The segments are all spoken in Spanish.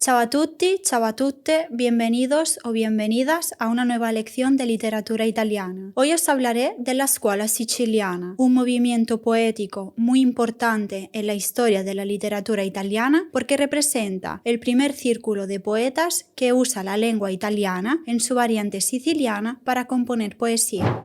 Ciao a tutti, ciao a tutte, bienvenidos o bienvenidas a una nueva lección de literatura italiana. Hoy os hablaré de la Scuola Siciliana, un movimiento poético muy importante en la historia de la literatura italiana porque representa el primer círculo de poetas que usa la lengua italiana en su variante siciliana para componer poesía.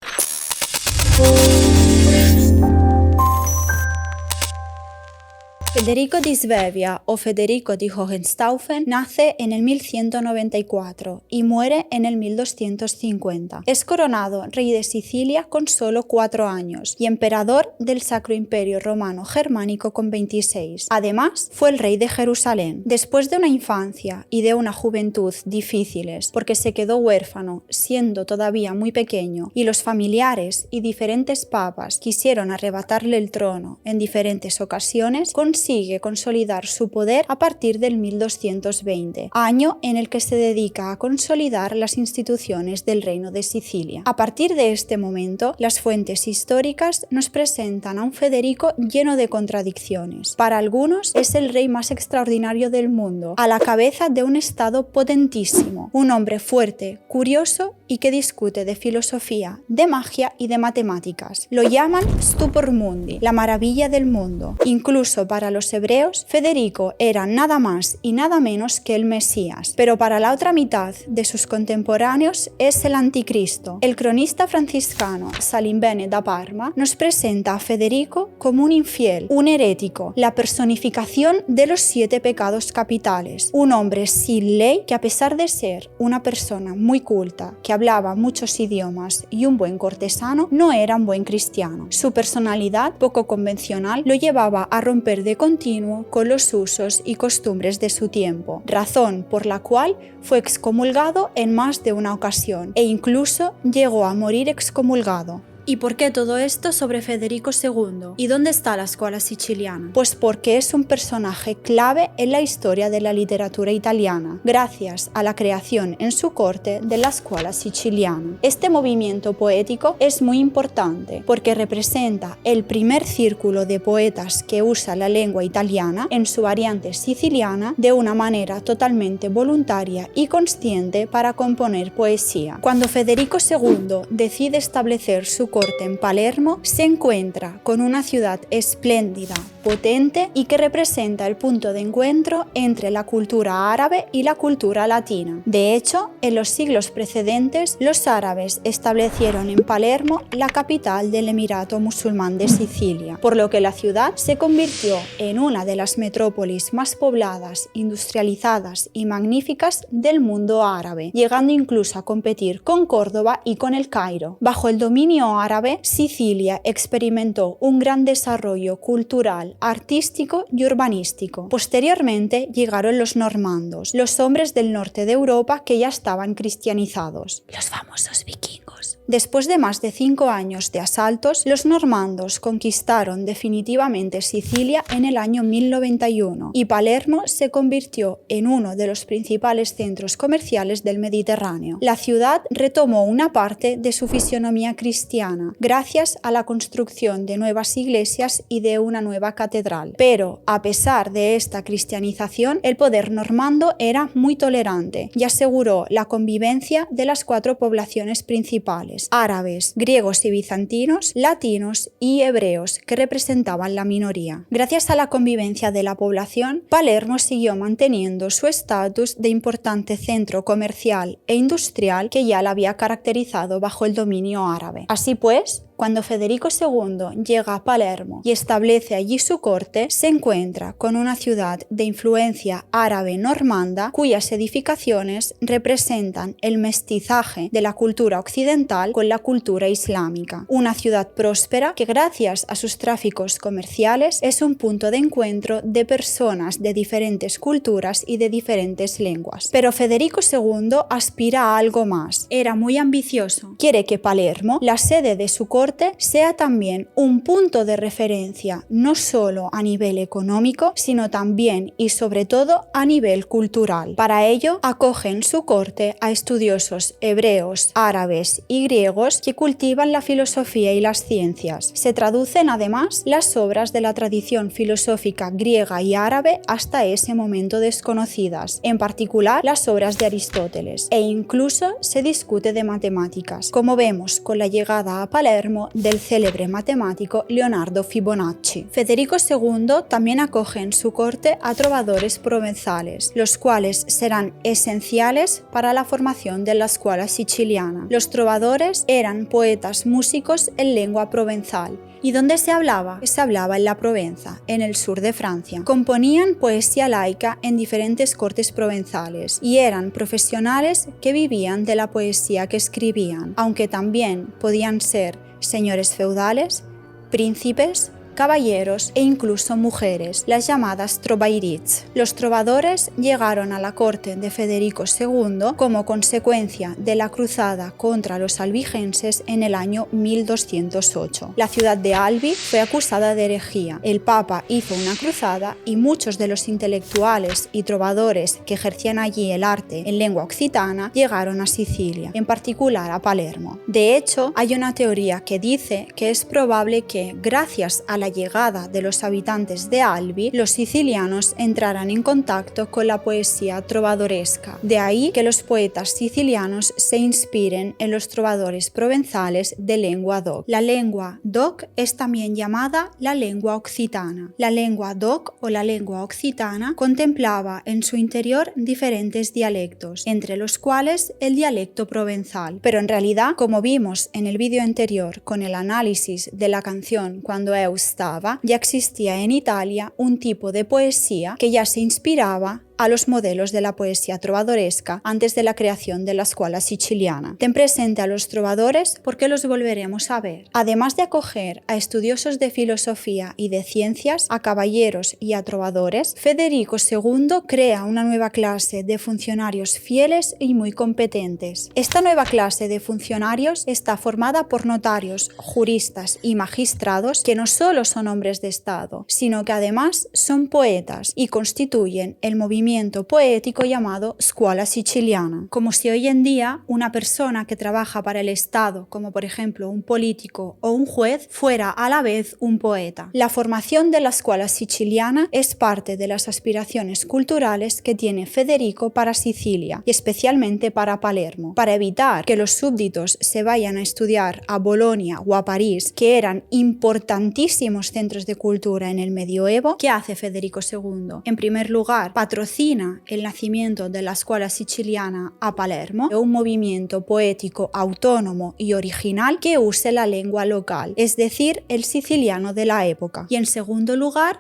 Federico di Svevia o Federico di Hohenstaufen nace en el 1194 y muere en el 1250. Es coronado rey de Sicilia con solo 4 años y emperador del Sacro Imperio Romano Germánico con 26. Además, fue el rey de Jerusalén. Después de una infancia y de una juventud difíciles, porque se quedó huérfano siendo todavía muy pequeño y los familiares y diferentes papas quisieron arrebatarle el trono en diferentes ocasiones, consigue consolidar su poder a partir del 1220, año en el que se dedica a consolidar las instituciones del Reino de Sicilia. A partir de este momento, las fuentes históricas nos presentan a un Federico lleno de contradicciones. Para algunos es el rey más extraordinario del mundo, a la cabeza de un estado potentísimo, un hombre fuerte, curioso y que discute de filosofía, de magia y de matemáticas. Lo llaman Stupor Mundi, la maravilla del mundo. Incluso para los hebreos, Federico era nada más y nada menos que el Mesías, pero para la otra mitad de sus contemporáneos es el anticristo. El cronista franciscano Salimbene da Parma nos presenta a Federico como un infiel, un herético, la personificación de los 7 pecados capitales, un hombre sin ley que, a pesar de ser una persona muy culta, que hablaba muchos idiomas y un buen cortesano, no era un buen cristiano. Su personalidad poco convencional lo llevaba a romper de continuo con los usos y costumbres de su tiempo, razón por la cual fue excomulgado en más de una ocasión e incluso llegó a morir excomulgado. ¿Y por qué todo esto sobre Federico II? ¿Y dónde está la Scuola Siciliana? Pues porque es un personaje clave en la historia de la literatura italiana, gracias a la creación en su corte de la Scuola Siciliana. Este movimiento poético es muy importante porque representa el primer círculo de poetas que usa la lengua italiana en su variante siciliana de una manera totalmente voluntaria y consciente para componer poesía. Cuando Federico II decide establecer su corte en Palermo, se encuentra con una ciudad espléndida, potente y que representa el punto de encuentro entre la cultura árabe y la cultura latina. De hecho, en los siglos precedentes, los árabes establecieron en Palermo la capital del Emirato Musulmán de Sicilia, por lo que la ciudad se convirtió en una de las metrópolis más pobladas, industrializadas y magníficas del mundo árabe, llegando incluso a competir con Córdoba y con El Cairo. Bajo el dominio árabe, Sicilia experimentó un gran desarrollo cultural, artístico y urbanístico. Posteriormente llegaron los normandos, los hombres del norte de Europa que ya estaban cristianizados, los famosos vikingos. Después de más de 5 años de asaltos, los normandos conquistaron definitivamente Sicilia en el año 1091 y Palermo se convirtió en uno de los principales centros comerciales del Mediterráneo. La ciudad retomó una parte de su fisionomía cristiana gracias a la construcción de nuevas iglesias y de una nueva catedral. Pero, a pesar de esta cristianización, el poder normando era muy tolerante y aseguró la convivencia de las 4 poblaciones principales: árabes, griegos y bizantinos, latinos y hebreos, que representaban la minoría. Gracias a la convivencia de la población, Palermo siguió manteniendo su estatus de importante centro comercial e industrial que ya la había caracterizado bajo el dominio árabe. Así pues, cuando Federico II llega a Palermo y establece allí su corte, se encuentra con una ciudad de influencia árabe normanda cuyas edificaciones representan el mestizaje de la cultura occidental con la cultura islámica. Una ciudad próspera que, gracias a sus tráficos comerciales, es un punto de encuentro de personas de diferentes culturas y de diferentes lenguas. Pero Federico II aspira a algo más. Era muy ambicioso. Quiere que Palermo, la sede de su corte, corte sea también un punto de referencia no solo a nivel económico, sino también y sobre todo a nivel cultural. Para ello, acoge en su corte a estudiosos hebreos, árabes y griegos que cultivan la filosofía y las ciencias. Se traducen además las obras de la tradición filosófica griega y árabe hasta ese momento desconocidas, en particular las obras de Aristóteles, e incluso se discute de matemáticas, como vemos con la llegada a Palermo del célebre matemático Leonardo Fibonacci. Federico II también acoge en su corte a trovadores provenzales, los cuales serán esenciales para la formación de la Scuola Siciliana. Los trovadores eran poetas músicos en lengua provenzal. ¿Y dónde se hablaba? Se hablaba en la Provenza, en el sur de Francia. Componían poesía laica en diferentes cortes provenzales y eran profesionales que vivían de la poesía que escribían, aunque también podían ser señores feudales, príncipes, caballeros e incluso mujeres, las llamadas trovairits. Los trovadores llegaron a la corte de Federico II como consecuencia de la cruzada contra los albigenses en el año 1208. La ciudad de Albi fue acusada de herejía. El Papa hizo una cruzada y muchos de los intelectuales y trovadores que ejercían allí el arte en lengua occitana llegaron a Sicilia, en particular a Palermo. De hecho, hay una teoría que dice que es probable que, gracias a la llegada de los habitantes de Albi, los sicilianos entraran en contacto con la poesía trovadoresca. De ahí que los poetas sicilianos se inspiren en los trovadores provenzales de lengua doc. La lengua doc es también llamada la lengua occitana. La lengua doc o la lengua occitana contemplaba en su interior diferentes dialectos, entre los cuales el dialecto provenzal. Pero en realidad, como vimos en el vídeo anterior con el análisis de la canción Quando eu stava, ya existía en Italia un tipo de poesía que ya se inspiraba a los modelos de la poesía trovadoresca antes de la creación de la Scuola Siciliana. Ten presente a los trovadores porque los volveremos a ver. Además de acoger a estudiosos de filosofía y de ciencias, a caballeros y a trovadores, Federico II crea una nueva clase de funcionarios fieles y muy competentes. Esta nueva clase de funcionarios está formada por notarios, juristas y magistrados que no solo son hombres de Estado, sino que además son poetas y constituyen el movimiento poético llamado Scuola Siciliana. Como si hoy en día una persona que trabaja para el Estado, como por ejemplo un político o un juez, fuera a la vez un poeta. La formación de la Scuola Siciliana es parte de las aspiraciones culturales que tiene Federico para Sicilia y especialmente para Palermo, para evitar que los súbditos se vayan a estudiar a Bolonia o a París, que eran importantísimos centros de cultura en el medioevo. ¿Qué hace Federico II? En primer lugar, patrocina el nacimiento de la Scuola Siciliana a Palermo, un movimiento poético autónomo y original que use la lengua local, es decir, el siciliano de la época. Y en segundo lugar,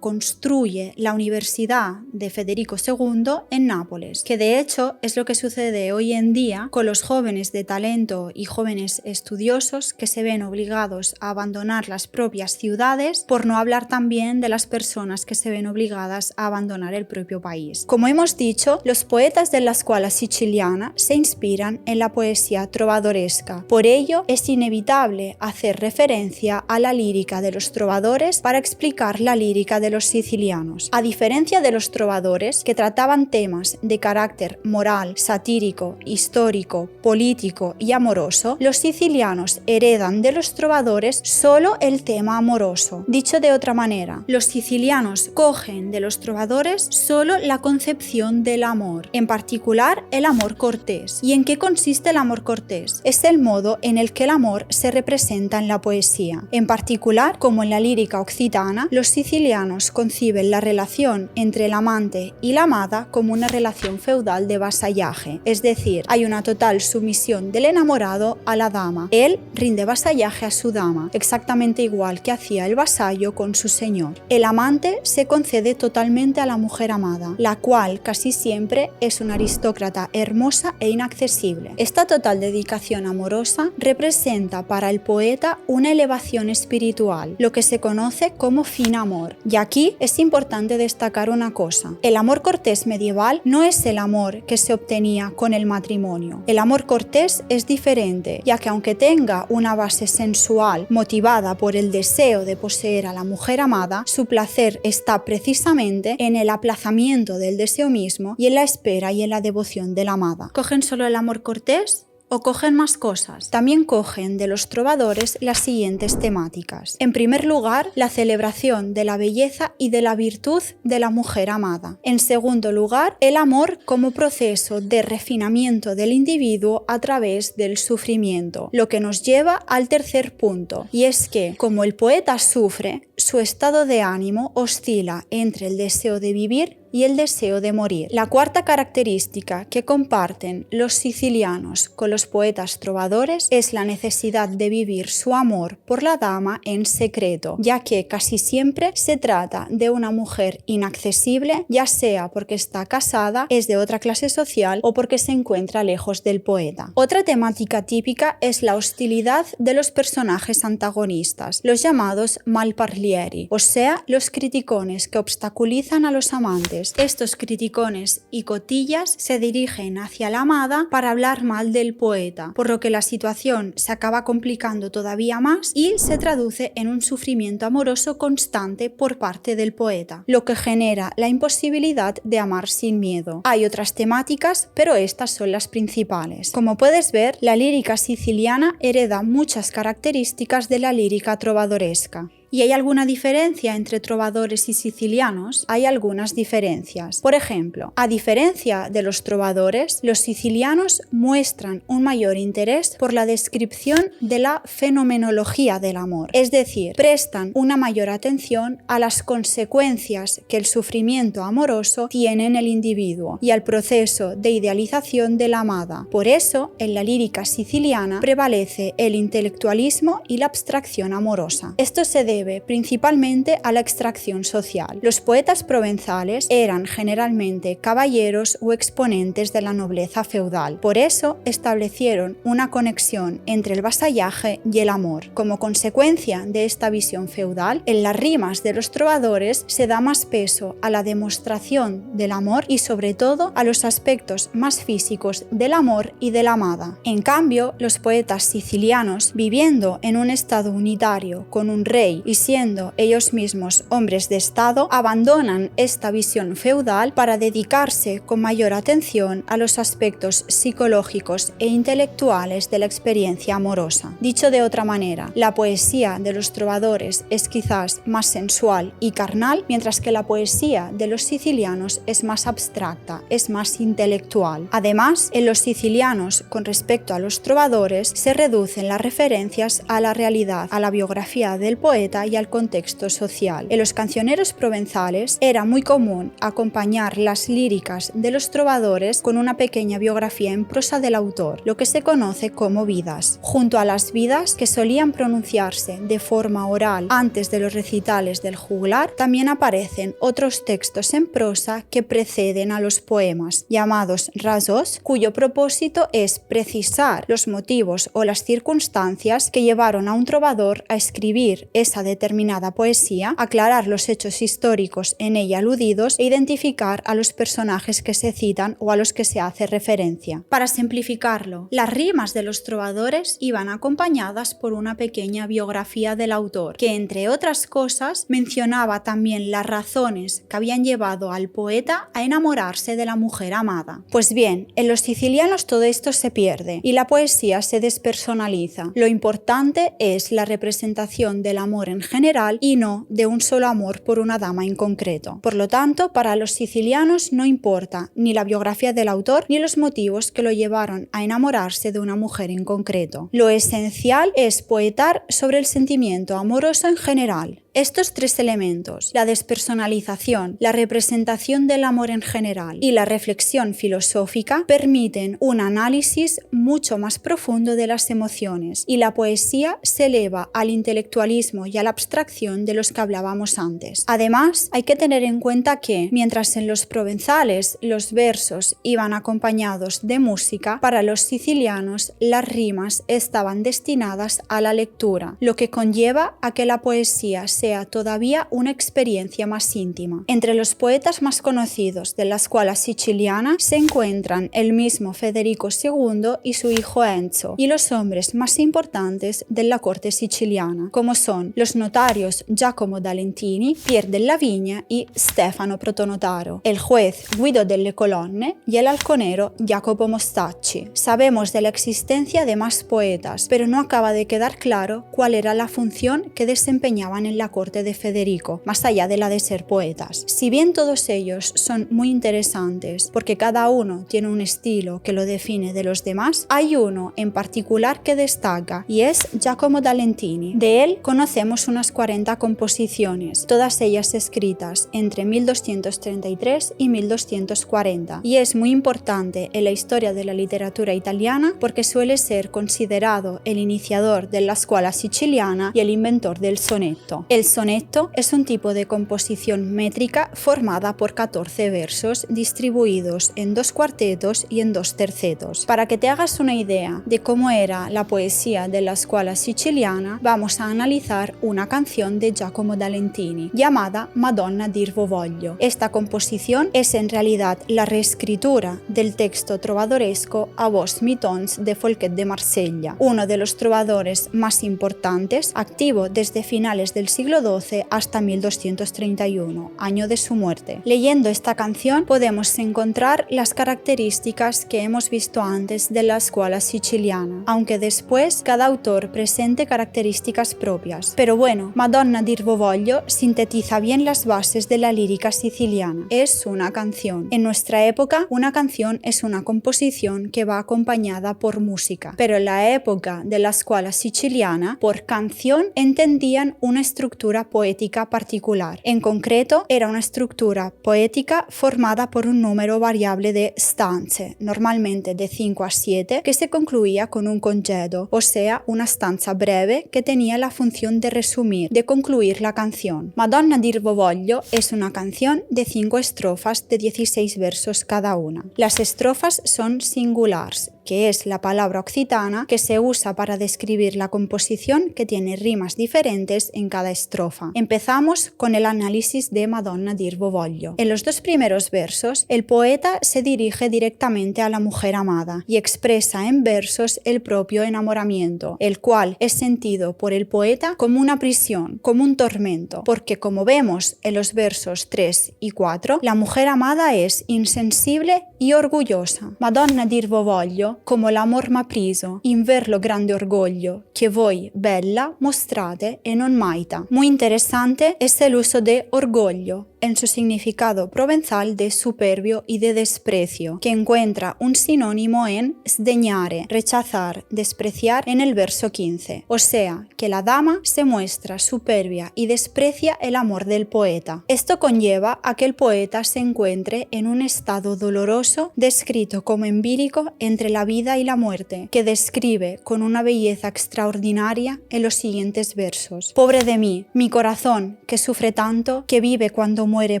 construye la Universidad de Federico II en Nápoles, que de hecho es lo que sucede hoy en día con los jóvenes de talento y jóvenes estudiosos que se ven obligados a abandonar las propias ciudades, por no hablar también de las personas que se ven obligadas a abandonar el propio país. Como hemos dicho, los poetas de la Scuola Siciliana se inspiran en la poesía trovadoresca. Por ello, es inevitable hacer referencia a la lírica de los trovadores para explicar la lírica de los sicilianos. A diferencia de los trovadores, que trataban temas de carácter moral, satírico, histórico, político y amoroso, los sicilianos heredan de los trovadores solo el tema amoroso. Dicho de otra manera, los sicilianos cogen de los trovadores solo la concepción del amor, en particular el amor cortés. ¿Y en qué consiste el amor cortés? Es el modo en el que el amor se representa en la poesía. En particular, como en la lírica occitana, los sicilianos conciben la relación entre el amante y la amada como una relación feudal de vasallaje, es decir, hay una total sumisión del enamorado a la dama. Él rinde vasallaje a su dama, exactamente igual que hacía el vasallo con su señor. El amante se concede totalmente a la mujer amada. amada, la cual casi siempre es una aristócrata hermosa e inaccesible. Esta total dedicación amorosa representa para el poeta una elevación espiritual, lo que se conoce como fin amor. Y aquí es importante destacar una cosa: el amor cortés medieval no es el amor que se obtenía con el matrimonio. El amor cortés es diferente, ya que aunque tenga una base sensual motivada por el deseo de poseer a la mujer amada, su placer está precisamente en el aplazamiento del deseo mismo y en la espera y en la devoción de la amada. ¿Cogen solo el amor cortés? ¿O cogen más cosas? También cogen de los trovadores las siguientes temáticas. En primer lugar, la celebración de la belleza y de la virtud de la mujer amada. En segundo lugar, el amor como proceso de refinamiento del individuo a través del sufrimiento, lo que nos lleva al tercer punto, y es que, como el poeta sufre, su estado de ánimo oscila entre el deseo de vivir y el deseo de morir. La cuarta característica que comparten los sicilianos con los poetas trovadores es la necesidad de vivir su amor por la dama en secreto, ya que casi siempre se trata de una mujer inaccesible, ya sea porque está casada, es de otra clase social o porque se encuentra lejos del poeta. Otra temática típica es la hostilidad de los personajes antagonistas, los llamados malparlieri, o sea, los criticones que obstaculizan a los amantes. Estos criticones y cotillas se dirigen hacia la amada para hablar mal del poeta, por lo que la situación se acaba complicando todavía más y se traduce en un sufrimiento amoroso constante por parte del poeta, lo que genera la imposibilidad de amar sin miedo. Hay otras temáticas, pero estas son las principales. Como puedes ver, la lírica siciliana hereda muchas características de la lírica trovadoresca. ¿Y hay alguna diferencia entre trovadores y sicilianos? Hay algunas diferencias. Por ejemplo, a diferencia de los trovadores, los sicilianos muestran un mayor interés por la descripción de la fenomenología del amor, es decir, prestan una mayor atención a las consecuencias que el sufrimiento amoroso tiene en el individuo y al proceso de idealización de la amada. Por eso, en la lírica siciliana prevalece el intelectualismo y la abstracción amorosa. Esto se debe principalmente a la extracción social. Los poetas provenzales eran generalmente caballeros o exponentes de la nobleza feudal. Por eso establecieron una conexión entre el vasallaje y el amor. Como consecuencia de esta visión feudal, en las rimas de los trovadores se da más peso a la demostración del amor y sobre todo a los aspectos más físicos del amor y de la amada. En cambio, los poetas sicilianos, viviendo en un estado unitario con un rey y siendo ellos mismos hombres de estado, abandonan esta visión feudal para dedicarse con mayor atención a los aspectos psicológicos e intelectuales de la experiencia amorosa. Dicho de otra manera, la poesía de los trovadores es quizás más sensual y carnal, mientras que la poesía de los sicilianos es más abstracta, es más intelectual. Además, en los sicilianos, con respecto a los trovadores, se reducen las referencias a la realidad, a la biografía del poeta y al contexto social. En los cancioneros provenzales era muy común acompañar las líricas de los trovadores con una pequeña biografía en prosa del autor, lo que se conoce como vidas. Junto a las vidas, que solían pronunciarse de forma oral antes de los recitales del juglar, también aparecen otros textos en prosa que preceden a los poemas, llamados rasos, cuyo propósito es precisar los motivos o las circunstancias que llevaron a un trovador a escribir esa determinada poesía, aclarar los hechos históricos en ella aludidos e identificar a los personajes que se citan o a los que se hace referencia. Para simplificarlo, las rimas de los trovadores iban acompañadas por una pequeña biografía del autor, que entre otras cosas mencionaba también las razones que habían llevado al poeta a enamorarse de la mujer amada. Pues bien, en los sicilianos todo esto se pierde y la poesía se despersonaliza. Lo importante es la representación del amor en general y no de un solo amor por una dama en concreto. Por lo tanto, para los sicilianos no importa ni la biografía del autor ni los motivos que lo llevaron a enamorarse de una mujer en concreto. Lo esencial es poetar sobre el sentimiento amoroso en general. Estos tres elementos, la despersonalización, la representación del amor en general y la reflexión filosófica, permiten un análisis mucho más profundo de las emociones, y la poesía se eleva al intelectualismo y a la abstracción de los que hablábamos antes. Además, hay que tener en cuenta que, mientras en los provenzales los versos iban acompañados de música, para los sicilianos las rimas estaban destinadas a la lectura, lo que conlleva a que la poesía sea todavía una experiencia más íntima. Entre los poetas más conocidos de la escuela siciliana se encuentran el mismo Federico II y su hijo Enzo, y los hombres más importantes de la corte siciliana, como son los notarios Giacomo da Lentini, Pier della Vigna y Stefano Protonotaro, el juez Guido delle Colonne y el halconero Jacopo Mostacci. Sabemos de la existencia de más poetas, pero no acaba de quedar claro cuál era la función que desempeñaban en la corte de Federico, más allá de la de ser poetas. Si bien todos ellos son muy interesantes, porque cada uno tiene un estilo que lo define de los demás, hay uno en particular que destaca, y es Giacomo da Lentini. De él conocemos unas 40 composiciones, todas ellas escritas entre 1233 y 1240, y es muy importante en la historia de la literatura italiana porque suele ser considerado el iniciador de la escuela siciliana y el inventor del soneto. El soneto es un tipo de composición métrica formada por 14 versos distribuidos en 2 cuartetos y en 2 tercetos. Para que te hagas una idea de cómo era la poesía de la escuela siciliana, vamos a analizar una canción de Giacomo da Lentini llamada Madonna dir vo voglio. Esta composición es en realidad la reescritura del texto trovadoresco A vos mi tons de Folquet de Marsella, uno de los trovadores más importantes, activo desde finales del siglo XII hasta 1231, año de su muerte. Leyendo esta canción podemos encontrar las características que hemos visto antes de la escuela siciliana, aunque después cada autor presente características propias. Pero bueno, Madonna dir vo voglio sintetiza bien las bases de la lírica siciliana. Es una canción. En nuestra época, una canción es una composición que va acompañada por música, pero en la época de la escuela siciliana, por canción entendían una estructura poética particular. En concreto, era una estructura poética formada por un número variable de stanze, normalmente de 5 a 7, que se concluía con un congedo, o sea, una stanza breve que tenía la función de resumir, de concluir la canción. Madonna dir vo voglio es una canción de 5 estrofas de 16 versos cada una. Las estrofas son singulars, que es la palabra occitana que se usa para describir la composición que tiene rimas diferentes en cada estrofa. Empezamos con el análisis de Madonna dir vo voglio. En los 2 primeros versos, el poeta se dirige directamente a la mujer amada y expresa en versos el propio enamoramiento, el cual es sentido por el poeta como una prisión, como un tormento, porque como vemos en los versos 3 y 4, la mujer amada es insensible y orgullosa. Madonna dir vo voglio, come l'amor m'ha preso, in ver lo grande orgoglio, che voi, bella, mostrate e non maita. Muy interesante es el uso de orgullo en su significado provenzal de superbio y de desprecio, que encuentra un sinónimo en sdeñare, rechazar, despreciar en el verso 15, o sea, que la dama se muestra superbia y desprecia el amor del poeta. Esto conlleva a que el poeta se encuentre en un estado doloroso descrito como empírico entre la vida y la muerte, que describe con una belleza extraordinaria en los siguientes versos. Pobre de mí, mi corazón, que sufre tanto, que vive cuando muere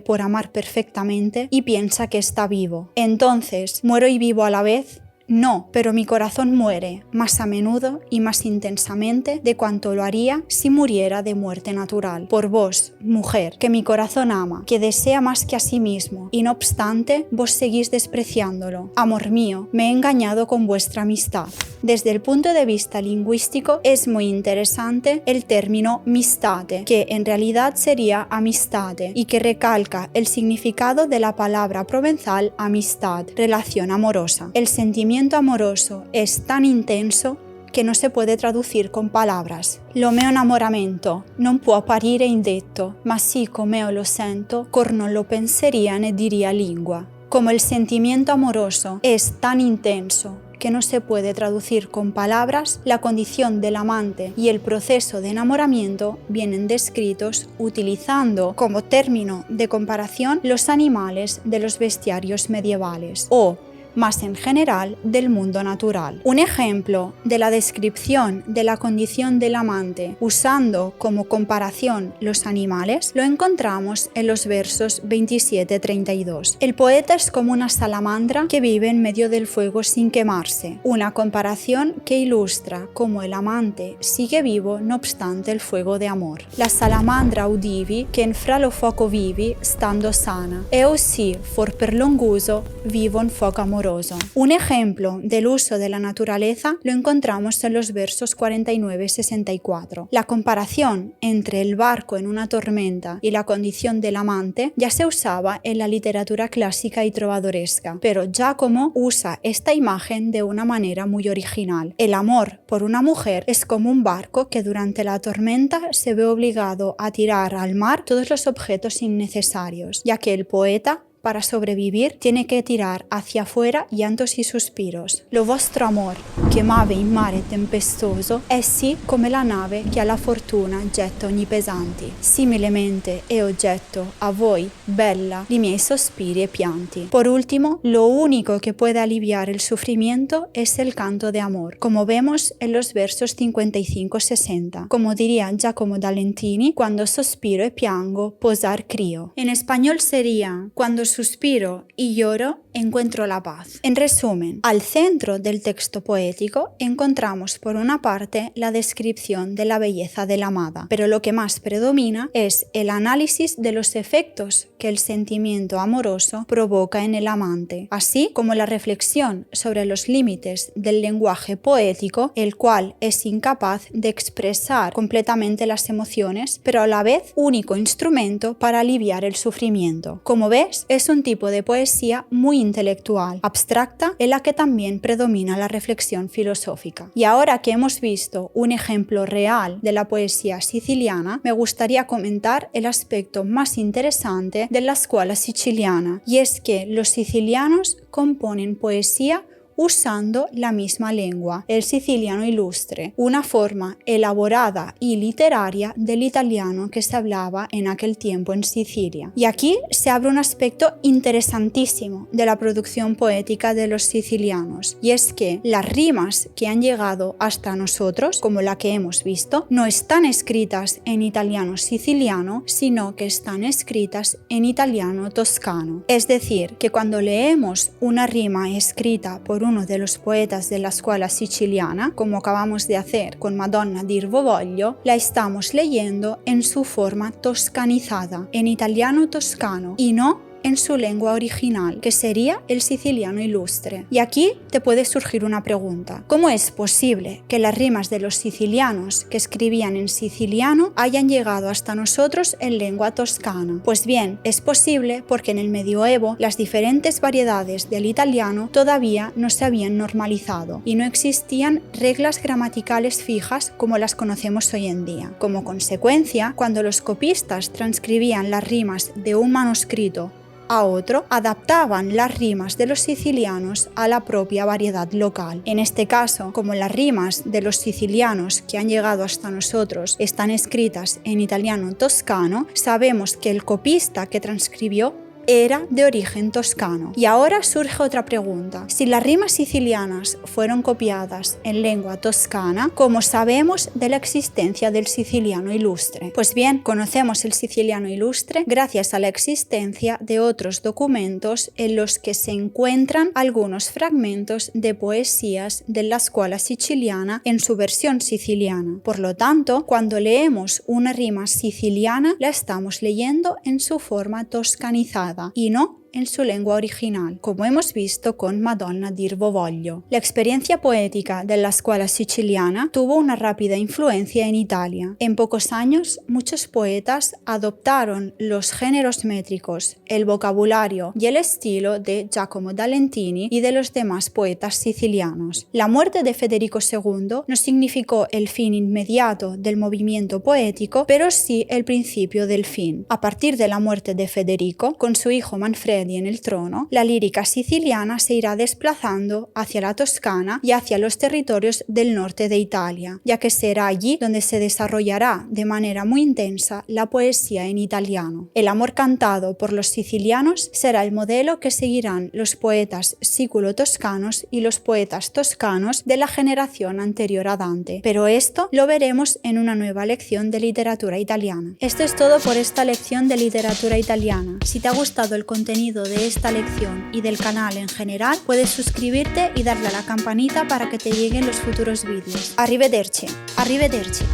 por amar perfectamente y piensa que está vivo. Entonces, ¿muero y vivo a la vez? No, pero mi corazón muere más a menudo y más intensamente de cuanto lo haría si muriera de muerte natural. Por vos, mujer, que mi corazón ama, que desea más que a sí mismo, y no obstante, vos seguís despreciándolo. Amor mío, me he engañado con vuestra amistad. Desde el punto de vista lingüístico es muy interesante el término mistate, que en realidad sería amistate y que recalca el significado de la palabra provenzal amistad, relación amorosa. El sentimiento amoroso es tan intenso che non si può traducir con palabras. Lo mio innamoramento non può apparire indetto, ma sì come io lo sento, cor non lo pensería ne diría lingua. Como el sentimiento amoroso es tan intenso que no se puede traducir con palabras, la condición del amante y el proceso de enamoramiento vienen descritos utilizando como término de comparación los animales de los bestiarios medievales o, más en general, del mundo natural. Un ejemplo de la descripción de la condición del amante usando como comparación los animales lo encontramos en los versos 27-32. El poeta es como una salamandra que vive en medio del fuego sin quemarse, una comparación que ilustra cómo el amante sigue vivo no obstante il fuego de amor. La salamandra udivi che fra lo fuoco vivi stando sana e aussi for per longuso vivo en fuoco amoroso. Un ejemplo del uso de la naturaleza lo encontramos en los versos 49-64. La comparación entre el barco en una tormenta y la condición del amante ya se usaba en la literatura clásica y trovadoresca, pero Giacomo usa esta imagen de una manera muy original. El amor por una mujer es como un barco que durante la tormenta se ve obligado a tirar al mar todos los objetos innecesarios, ya que el poeta para sobrevivir tiene que tirar hacia afuera llantos y suspiros. Lo vostro amor, che mave in mare tempestoso, è sì come la nave che alla fortuna getta ogni pesanti. Similemente io getto a voi, bella, i miei sospiri e pianti. Por último, lo único que puede aliviar el sufrimiento es el canto de amor, como vemos en los versos 55-60. Como diría Giacomo da Lentini, cuando sospiro e piango, posar crio. En español sería, cuando suspiro y lloro, encuentro la paz. En resumen, al centro del texto poético encontramos por una parte la descripción de la belleza de la amada, pero lo que más predomina es el análisis de los efectos que el sentimiento amoroso provoca en el amante, así como la reflexión sobre los límites del lenguaje poético, el cual es incapaz de expresar completamente las emociones, pero a la vez único instrumento para aliviar el sufrimiento. Como ves, es un tipo de poesía muy intelectual, abstracta, en la que también predomina la reflexión filosófica. Y ahora que hemos visto un ejemplo real de la poesía siciliana, me gustaría comentar el aspecto más interesante de la scuola siciliana, y es que los sicilianos componen poesía usando la misma lengua, el siciliano ilustre, una forma elaborada y literaria del italiano que se hablaba en aquel tiempo en Sicilia. Y aquí se abre un aspecto interesantísimo de la producción poética de los sicilianos, y es que las rimas que han llegado hasta nosotros, como la que hemos visto, no están escritas en italiano siciliano, sino que están escritas en italiano toscano. Es decir, que cuando leemos una rima escrita por uno de los poetas de la scuola siciliana, como acabamos de hacer con Madonna dirvo voglio, la estamos leyendo en su forma toscanizada, en italiano toscano, y no en su lengua original, que sería el siciliano ilustre. Y aquí te puede surgir una pregunta. ¿Cómo es posible que las rimas de los sicilianos que escribían en siciliano hayan llegado hasta nosotros en lengua toscana? Pues bien, es posible porque en el medioevo las diferentes variedades del italiano todavía no se habían normalizado y no existían reglas gramaticales fijas como las conocemos hoy en día. Como consecuencia, cuando los copistas transcribían las rimas de un manuscrito a otro, adaptaban las rimas de los sicilianos a la propia variedad local. En este caso, como las rimas de los sicilianos que han llegado hasta nosotros están escritas en italiano toscano, sabemos que el copista que transcribió era de origen toscano. Y ahora surge otra pregunta. Si las rimas sicilianas fueron copiadas en lengua toscana, ¿cómo sabemos de la existencia del siciliano ilustre? Pues bien, conocemos el siciliano ilustre gracias a la existencia de otros documentos en los que se encuentran algunos fragmentos de poesías de la scuola siciliana en su versión siciliana. Por lo tanto, cuando leemos una rima siciliana, la estamos leyendo en su forma toscanizada y no en su lengua original, como hemos visto con Madonna dirvo voglio. La experiencia poética de la scuola siciliana tuvo una rápida influencia en Italia. En pocos años, muchos poetas adoptaron los géneros métricos, el vocabulario y el estilo de Giacomo da Lentini y de los demás poetas sicilianos. La muerte de Federico II no significó el fin inmediato del movimiento poético, pero sí el principio del fin. A partir de la muerte de Federico, con su hijo Manfredo, sucedí en el trono, la lírica siciliana se irá desplazando hacia la Toscana y hacia los territorios del norte de Italia, ya que será allí donde se desarrollará de manera muy intensa la poesía en italiano. El amor cantado por los sicilianos será el modelo que seguirán los poetas siculo-toscanos y los poetas toscanos de la generación anterior a Dante, pero esto lo veremos en una nueva lección de literatura italiana. Esto es todo por esta lección de literatura italiana. Si te ha gustado el contenido de esta lección y del canal en general, puedes suscribirte y darle a la campanita para que te lleguen los futuros vídeos. Arrivederci. Arrivederci.